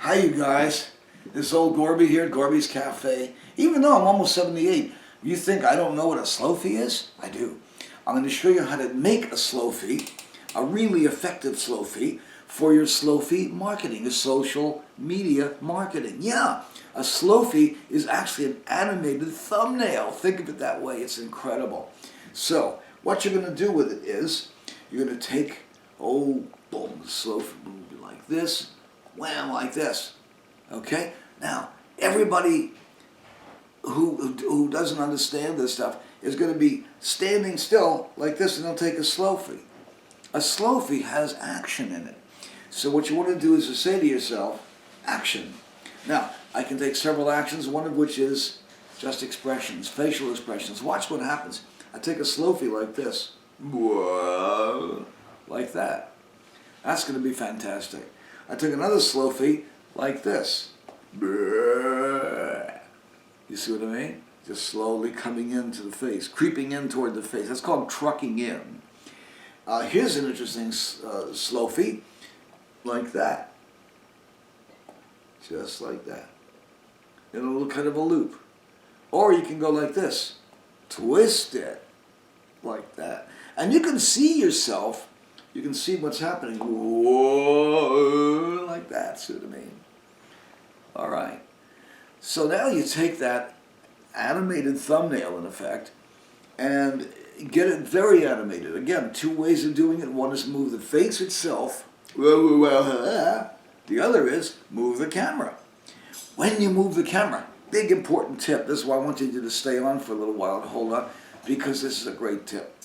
Hi you guys, this old Gorby here at Gorby's Cafe. Even though I'm almost 78, you think I don't know what a Slofie is? I do. I'm going to show you how to make a Slofie, a really effective Slofie, for your Slofie marketing, your social media marketing. Yeah, a Slofie is actually an animated thumbnail. Think of it that way, it's incredible. So, what you're going to do with it is, you're going to take, boom, the Slofie will be like this, wham, like this. Okay? Now, everybody who doesn't understand this stuff is going to be standing still like this and they'll take a Slofie. A Slofie has action in it. So what you want to do is to say to yourself, action. Now, I can take several actions, one of which is just expressions, facial expressions. Watch what happens. I take a Slofie like this. Like that. That's going to be fantastic. I took another Slofie like this. You see what I mean? Just slowly coming into the face, creeping in toward the face. That's called trucking in. Here's an interesting Slofie, like that. Just like that. In a little kind of a loop. Or you can go like this. Twist it. Like that. And you can see yourself. You can see what's happening. Whoa, like that. See what I mean? All right. So now you take that animated thumbnail, in effect, and get it very animated. Again, two ways of doing it. One is move the face itself. The other is move the camera. When you move the camera, big important tip. This is why I want you to stay on for a little while and hold on, because this is a great tip.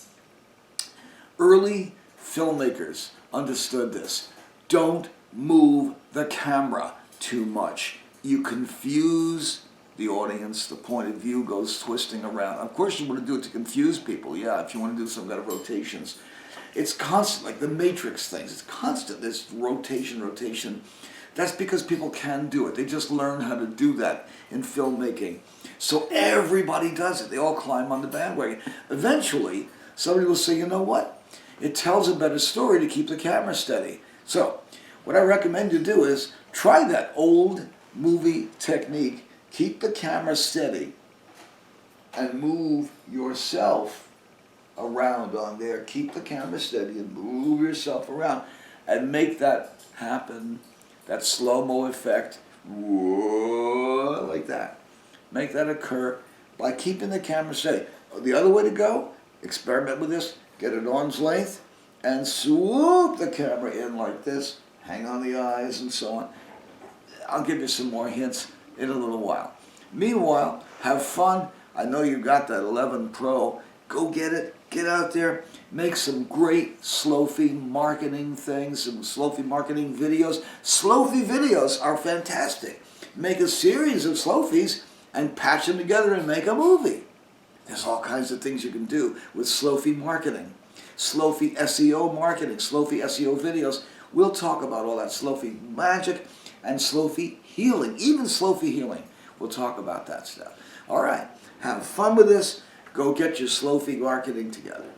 Early filmmakers understood this. Don't move the camera too much. You confuse the audience, the point of view goes twisting around. Of course you want to do it to confuse people, yeah, if you want to do some kind of rotations. It's constant, like the Matrix things, it's constant, this rotation. That's because people can do it. They just learn how to do that in filmmaking. So everybody does it. They all climb on the bandwagon. Eventually, somebody will say, you know what? It tells a better story to keep the camera steady. So, what I recommend you do is try that old movie technique. Keep the camera steady and move yourself around on there. Keep the camera steady and move yourself around and make that happen, that slow-mo effect, like that. Make that occur by keeping the camera steady. The other way to go, experiment with this, get an arm's length and swoop the camera in like this, hang on the eyes and so on. I'll give you some more hints in a little while. Meanwhile, have fun. I know you got that 11 Pro. Go get it. Get out there. Make some great Slofie marketing things, some Slofie marketing videos. Slofie videos are fantastic. Make a series of Slofies and patch them together and make a movie. There's all kinds of things you can do with Slofie marketing. Slofie SEO marketing, Slofie SEO videos. We'll talk about all that Slofie magic and Slofie healing, even Slofie healing. We'll talk about that stuff. All right, have fun with this. Go get your Slofie marketing together.